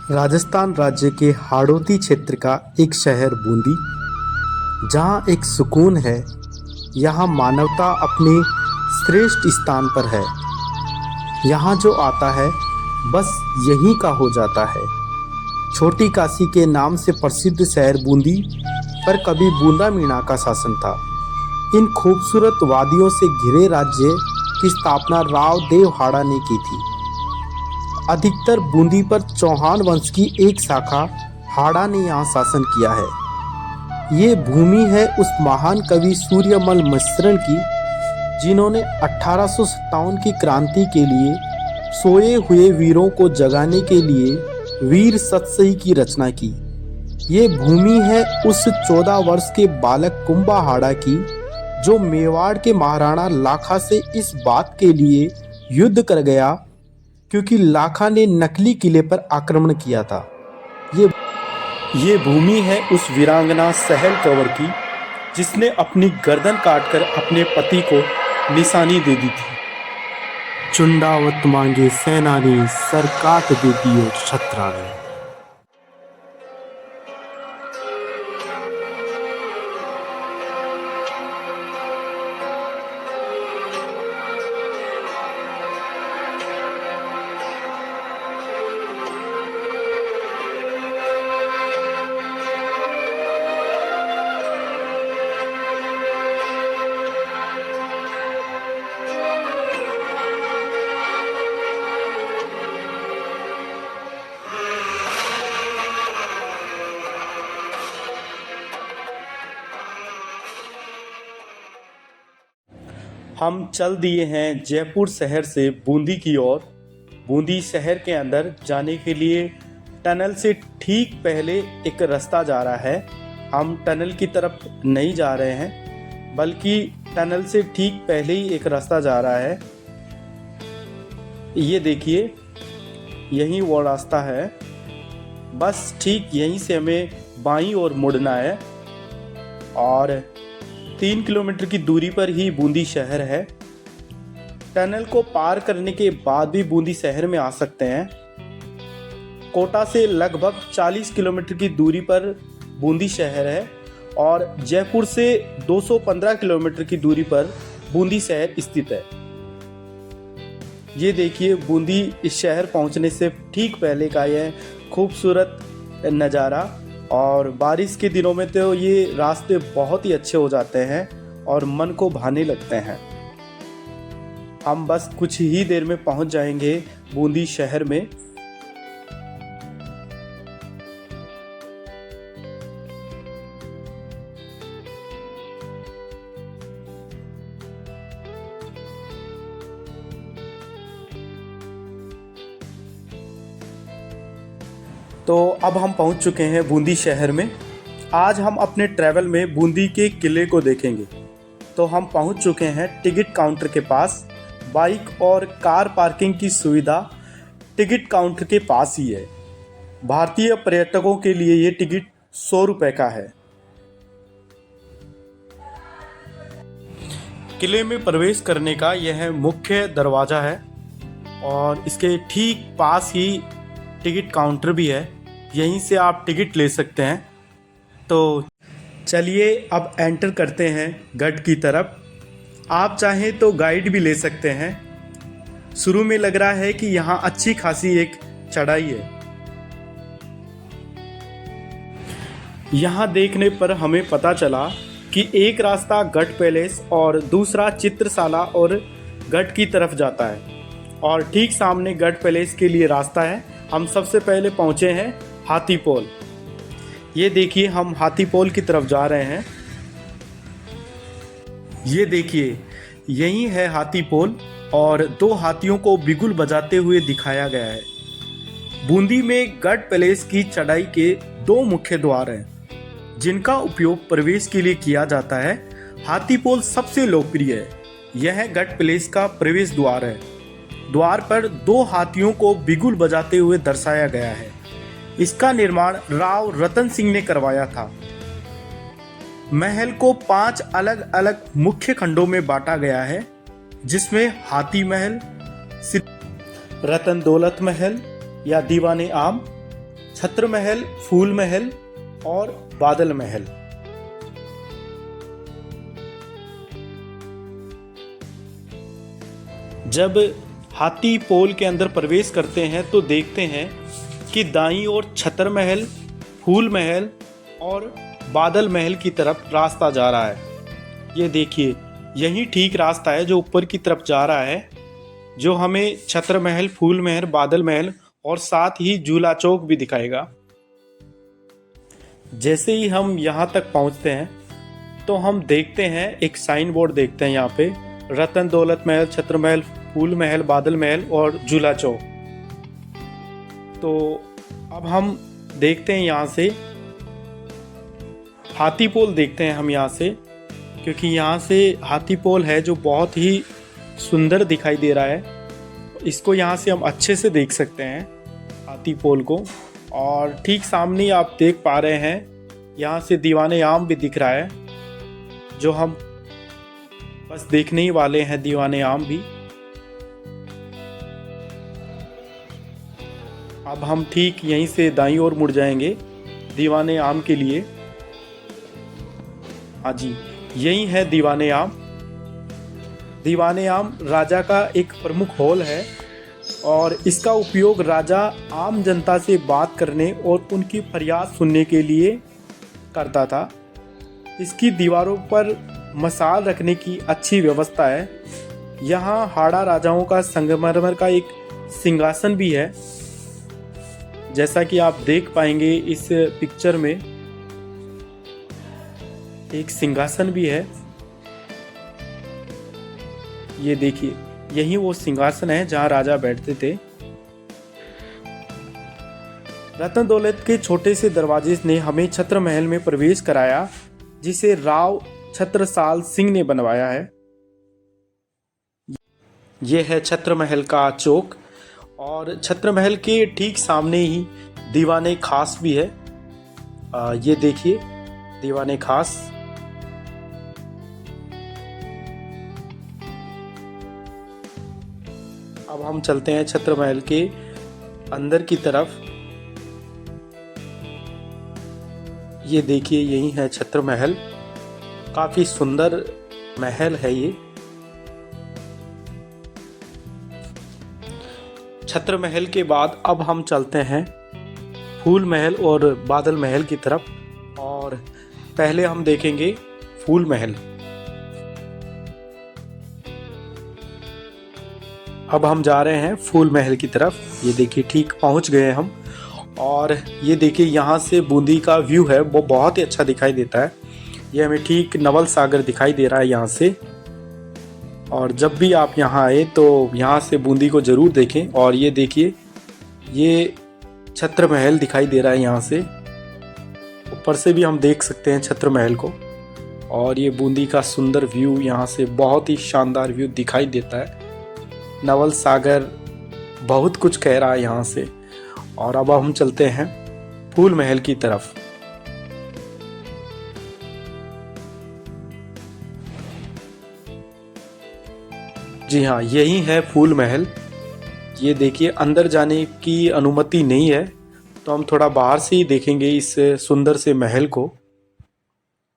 राजस्थान राज्य के हाड़ौती क्षेत्र का एक शहर बूंदी, जहाँ एक सुकून है। यहाँ मानवता अपने श्रेष्ठ स्थान पर है। यहाँ जो आता है बस यहीं का हो जाता है। छोटी काशी के नाम से प्रसिद्ध शहर बूंदी पर कभी बूंदा मीणा का शासन था। इन खूबसूरत वादियों से घिरे राज्य की स्थापना राव देव हाड़ा ने की थी। अधिकतर बूंदी पर चौहान वंश की एक शाखा हाड़ा ने यहाँ शासन किया है। ये भूमि है उस महान कवि सूर्यमल मिश्रण की, जिन्होंने 1857 की क्रांति के लिए सोए हुए वीरों को जगाने के लिए वीर सतसई की रचना की। ये भूमि है उस 14 वर्ष के बालक कुंभा हाड़ा की, जो मेवाड़ के महाराणा लाखा से इस बात के लिए युद्ध कर गया क्योंकि लाखा ने नकली किले पर आक्रमण किया था। ये भूमि है उस वीरांगना सहल कंवर की, जिसने अपनी गर्दन काटकर अपने पति को निशानी दे दी थी। चुंडावत मांगे सेनानी, सर काट देती हो छत्रानी। हम चल दिए हैं जयपुर शहर से बूंदी की ओर। बूंदी शहर के अंदर जाने के लिए टनल से ठीक पहले एक रास्ता जा रहा है। हम टनल की तरफ नहीं जा रहे हैं, बल्कि टनल से ठीक पहले ही एक रास्ता जा रहा है। ये देखिए, यही वो रास्ता है। बस ठीक यहीं से हमें बाईं ओर मुड़ना है और 3 किलोमीटर की दूरी पर ही बूंदी शहर है। टनल को पार करने के बाद भी बूंदी शहर में आ सकते हैं। कोटा से लगभग 40 किलोमीटर की दूरी पर बूंदी शहर है और जयपुर से 215 किलोमीटर की दूरी पर बूंदी शहर स्थित है। ये देखिए, बूंदी इस शहर पहुंचने से ठीक पहले का यह खूबसूरत नज़ारा। और बारिश के दिनों में तो ये रास्ते बहुत ही अच्छे हो जाते हैं और मन को भाने लगते हैं। हम बस कुछ ही देर में पहुंच जाएंगे बूंदी शहर में। तो अब हम पहुंच चुके हैं बूंदी शहर में। आज हम अपने ट्रैवल में बूंदी के किले को देखेंगे। तो हम पहुंच चुके हैं टिकट काउंटर के पास। बाइक और कार पार्किंग की सुविधा टिकट काउंटर के पास ही है। भारतीय पर्यटकों के लिए ये टिकट 100 रुपये का है। किले में प्रवेश करने का यह मुख्य दरवाज़ा है और इसके ठीक पास ही टिकट काउंटर भी है। यहीं से आप टिकट ले सकते हैं। तो चलिए अब एंटर करते हैं गढ़ की तरफ। आप चाहें तो गाइड भी ले सकते हैं। शुरू में लग रहा है कि यहाँ अच्छी खासी एक चढ़ाई है। यहाँ देखने पर हमें पता चला कि एक रास्ता गढ़ पैलेस और दूसरा चित्रशाला और गढ़ की तरफ जाता है और ठीक सामने गढ़ पैलेस के लिए रास्ता है। हम सबसे पहले पहुँचे हैं हाथीपोल। ये देखिए, हम हाथीपोल की तरफ जा रहे हैं। ये देखिए, यही है हाथीपोल और 2 हाथियों को बिगुल बजाते हुए दिखाया गया है। बूंदी में गढ़ पैलेस की चढ़ाई के 2 मुख्य द्वार हैं, जिनका उपयोग प्रवेश के लिए किया जाता है। हाथीपोल सबसे लोकप्रिय है। यह गढ़ पैलेस का प्रवेश द्वार है। द्वार पर 2 हाथियों को बिगुल बजाते हुए दर्शाया गया है। इसका निर्माण राव रतन सिंह ने करवाया था। महल को 5 अलग अलग मुख्य खंडों में बांटा गया है, जिसमें हाथी महल, रतन दौलत महल या दीवाने आम, छत्र महल, फूल महल और बादल महल। जब हाथी पोल के अंदर प्रवेश करते हैं तो देखते हैं कि दाईं ओर छत्र महल, फूल महल और बादल महल की तरफ रास्ता जा रहा है। ये देखिए, यही ठीक रास्ता है जो ऊपर की तरफ जा रहा है, जो हमें छत्र महल, फूल महल, बादल महल और साथ ही झूला चौक भी दिखाएगा। जैसे ही हम यहाँ तक पहुँचते हैं तो हम देखते हैं एक साइन बोर्ड देखते हैं यहाँ पे, रतन दौलत महल, छत्र महल, फूल महल, बादल महल और झूला चौक। तो अब हम देखते हैं यहाँ से हाथी पोल देखते हैं हम यहाँ से, क्योंकि यहाँ से हाथी पोल है जो बहुत ही सुंदर दिखाई दे रहा है। इसको यहाँ से हम अच्छे से देख सकते हैं हाथी पोल को। और ठीक सामने ही आप देख पा रहे हैं यहाँ से दीवाने आम भी दिख रहा है, जो हम बस देखने ही वाले हैं दीवाने आम भी। अब हम ठीक यहीं से दाईं ओर मुड़ जाएंगे दीवाने आम के लिए। हाँ जी, यही है दीवाने आम। दीवाने आम राजा का एक प्रमुख हॉल है और इसका उपयोग राजा आम जनता से बात करने और उनकी फरियाद सुनने के लिए करता था। इसकी दीवारों पर मसाल रखने की अच्छी व्यवस्था है। यहाँ हाड़ा राजाओं का संगमरमर का एक सिंहासन भी है, जैसा कि आप देख पाएंगे इस पिक्चर में एक सिंहासन भी है। ये देखिए, यही वो सिंहासन है जहां राजा बैठते थे। रतन दौलत के छोटे से दरवाजे ने हमें छत्र महल में प्रवेश कराया, जिसे राव छत्रसाल सिंह ने बनवाया है। यह है छत्र महल का चौक और छत्र महल के ठीक सामने ही दीवाने खास भी है। ये देखिए दीवाने खास। अब हम चलते हैं छत्र महल के अंदर की तरफ। ये देखिए, यही है छत्र महल। काफी सुंदर महल है ये। छत्र महल के बाद अब हम चलते हैं फूल महल और बादल महल की तरफ, और पहले हम देखेंगे फूल महल। अब हम जा रहे हैं फूल महल की तरफ। ये देखिए, ठीक पहुंच गए हम। और ये देखिए, यहाँ से बूंदी का व्यू है वो बहुत ही अच्छा दिखाई देता है। ये हमें ठीक नवल सागर दिखाई दे रहा है यहाँ से। और जब भी आप यहाँ आए तो यहाँ से बूंदी को ज़रूर देखें। और ये देखिए, ये छत्र महल दिखाई दे रहा है यहाँ से। ऊपर से भी हम देख सकते हैं छत्र महल को। और ये बूंदी का सुंदर व्यू, यहाँ से बहुत ही शानदार व्यू दिखाई देता है। नवल सागर बहुत कुछ कह रहा है यहाँ से। और अब हम चलते हैं फूल महल की तरफ। जी हाँ, यही है फूल महल। ये देखिए, अंदर जाने की अनुमति नहीं है, तो हम थोड़ा बाहर से ही देखेंगे इस सुंदर से महल को।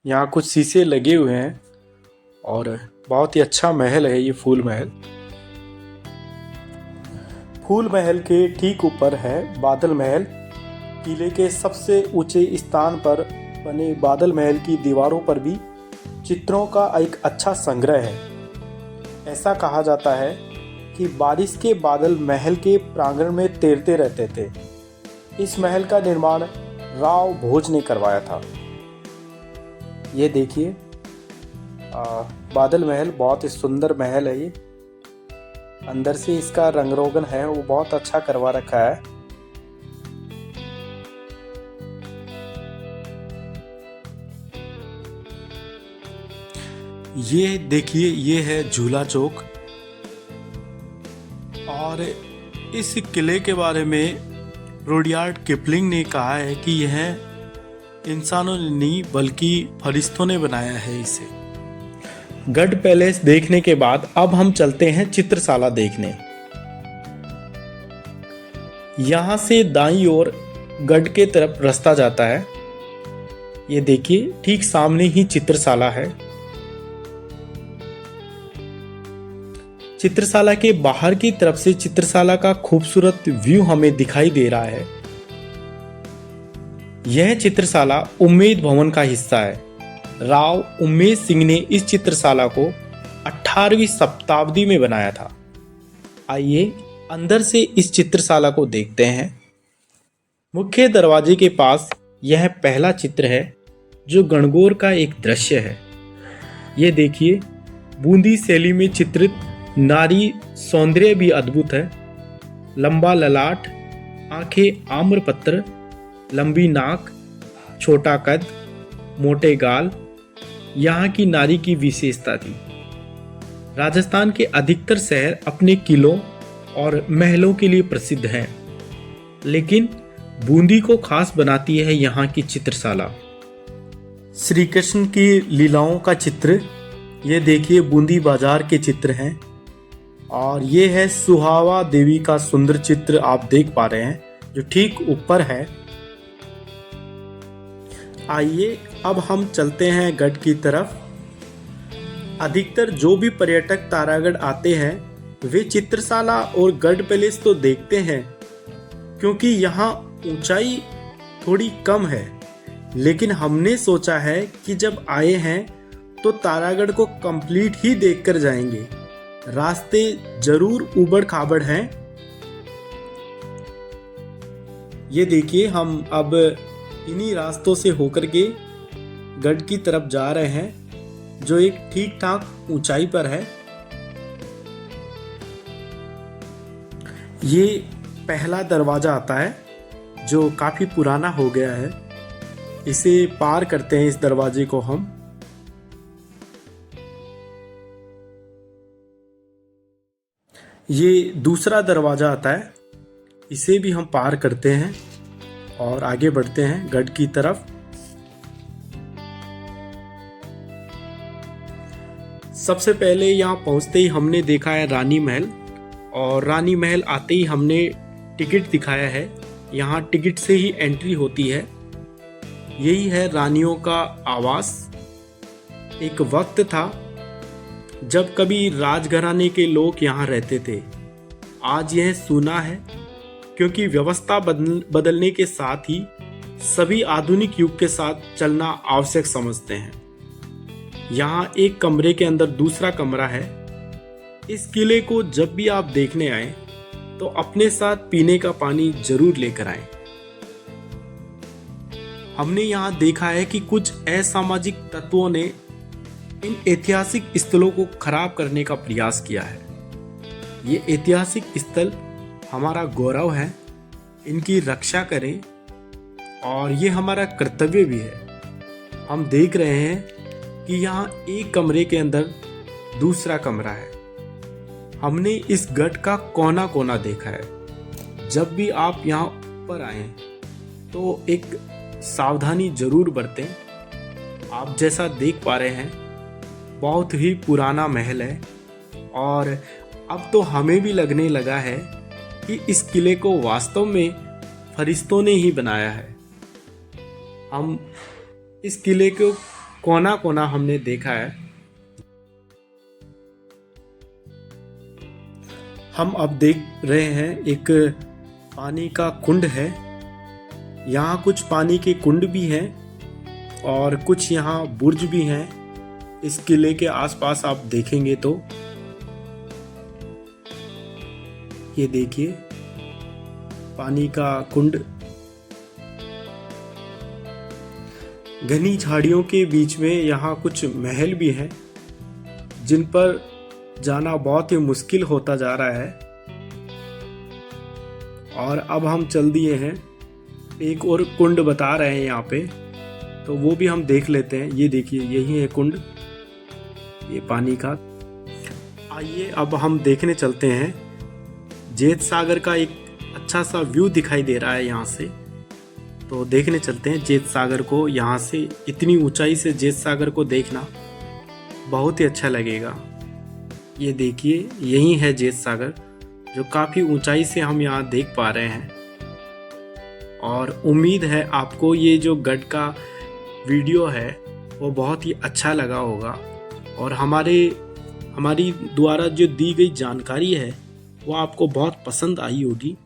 यहाँ कुछ शीशे लगे हुए हैं और बहुत ही अच्छा महल है ये फूल महल। फूल महल के ठीक ऊपर है बादल महल। किले के सबसे ऊंचे स्थान पर बने बादल महल की दीवारों पर भी चित्रों का एक अच्छा संग्रह है। ऐसा कहा जाता है कि बारिश के बादल महल के प्रांगण में तैरते रहते थे। इस महल का निर्माण राव भोज ने करवाया था। ये देखिए, बादल महल बहुत ही सुंदर महल है ये। अंदर से इसका रंग रोगन है वो बहुत अच्छा करवा रखा है। ये देखिए, ये है झूला चौक। और इस किले के बारे में रुडयार्ड किपलिंग ने कहा है कि यह इंसानों ने नहीं बल्कि फरिश्तों ने बनाया है इसे। गढ़ पैलेस देखने के बाद अब हम चलते हैं चित्रशाला देखने। यहाँ से दाईं ओर गढ़ के तरफ रास्ता जाता है। ये देखिए ठीक सामने ही चित्रशाला है। चित्रशाला के बाहर की तरफ से चित्रशाला का खूबसूरत व्यू हमें दिखाई दे रहा है। यह चित्रशाला उम्मेद भवन का हिस्सा है। राव उम्मेद सिंह ने इस चित्रशाला को 18वीं शताब्दी में बनाया था। आइए अंदर से इस चित्रशाला को देखते हैं। मुख्य दरवाजे के पास यह पहला चित्र है जो गणगौर का एक दृश्य है। ये देखिए बूंदी शैली में चित्रित नारी सौंदर्य भी अद्भुत है। लंबा ललाट, आंखें आम्रपत्र, लंबी नाक, छोटा कद, मोटे गाल यहाँ की नारी की विशेषता थी। राजस्थान के अधिकतर शहर अपने किलों और महलों के लिए प्रसिद्ध हैं, लेकिन बूंदी को खास बनाती है यहाँ की चित्रशाला। श्री कृष्ण की लीलाओं का चित्र, ये देखिए बूंदी बाजार के चित्र हैं। और ये है सुहावा देवी का सुंदर चित्र आप देख पा रहे हैं जो ठीक ऊपर है। आइए अब हम चलते हैं गढ़ की तरफ। अधिकतर जो भी पर्यटक तारागढ़ आते हैं वे चित्रशाला और गढ़ पैलेस तो देखते हैं, क्योंकि यहाँ ऊंचाई थोड़ी कम है। लेकिन हमने सोचा है कि जब आए हैं तो तारागढ़ को कंप्लीट ही देखकर जाएंगे। रास्ते जरूर उबड़ खाबड़ हैं। ये देखिए हम अब इन्हीं रास्तों से होकर के गढ़ की तरफ जा रहे हैं जो एक ठीक ठाक ऊंचाई पर है। ये पहला दरवाजा आता है जो काफी पुराना हो गया है। इसे पार करते हैं इस दरवाजे को हम। ये दूसरा दरवाजा आता है, इसे भी हम पार करते हैं और आगे बढ़ते हैं गढ़ की तरफ। सबसे पहले यहाँ पहुँचते ही हमने देखा है रानी महल, और रानी महल आते ही हमने टिकट दिखाया है। यहाँ टिकट से ही एंट्री होती है। यही है रानियों का आवास। एक वक्त था जब कभी राजघराने के लोग यहाँ रहते थे। आज यह सूना है, क्योंकि व्यवस्था बदलने के साथ ही सभी आधुनिक युग के साथ चलना आवश्यक समझते हैं। यहाँ एक कमरे के अंदर दूसरा कमरा है। इस किले को जब भी आप देखने आए तो अपने साथ पीने का पानी जरूर लेकर आए। हमने यहाँ देखा है कि कुछ असामाजिक तत्वों ने इन ऐतिहासिक स्थलों को खराब करने का प्रयास किया है। ये ऐतिहासिक स्थल हमारा गौरव है, इनकी रक्षा करें और ये हमारा कर्तव्य भी है। हम देख रहे हैं कि यहाँ एक कमरे के अंदर दूसरा कमरा है। हमने इस गढ़ का कोना कोना देखा है। जब भी आप यहाँ ऊपर आए तो एक सावधानी जरूर बरतें। आप जैसा देख पा रहे हैं बहुत ही पुराना महल है, और अब तो हमें भी लगने लगा है कि इस किले को वास्तव में फरिश्तों ने ही बनाया है। हम इस किले को कोना कोना हमने देखा है। हम अब देख रहे हैं एक पानी का कुंड है। यहाँ कुछ पानी के कुंड भी हैं और कुछ यहाँ बुर्ज भी हैं। इस किले के आसपास आप देखेंगे तो ये देखिए पानी का कुंड। घनी झाड़ियों के बीच में यहाँ कुछ महल भी हैं जिन पर जाना बहुत ही मुश्किल होता जा रहा है। और अब हम चल दिए हैं, एक और कुंड बता रहे हैं यहाँ पे, तो वो भी हम देख लेते हैं। ये देखिए यही है कुंड, ये पानी का। आइए अब हम देखने चलते हैं। जेत सागर का एक अच्छा सा व्यू दिखाई दे रहा है यहाँ से, तो देखने चलते हैं जेत सागर को। यहाँ से इतनी ऊंचाई से जेत सागर को देखना बहुत ही अच्छा लगेगा। ये देखिए यही है जेत सागर, जो काफ़ी ऊंचाई से हम यहाँ देख पा रहे हैं। और उम्मीद है आपको ये जो गढ़ का वीडियो है वो बहुत ही अच्छा लगा होगा और हमारी द्वारा जो दी गई जानकारी है वो आपको बहुत पसंद आई होगी।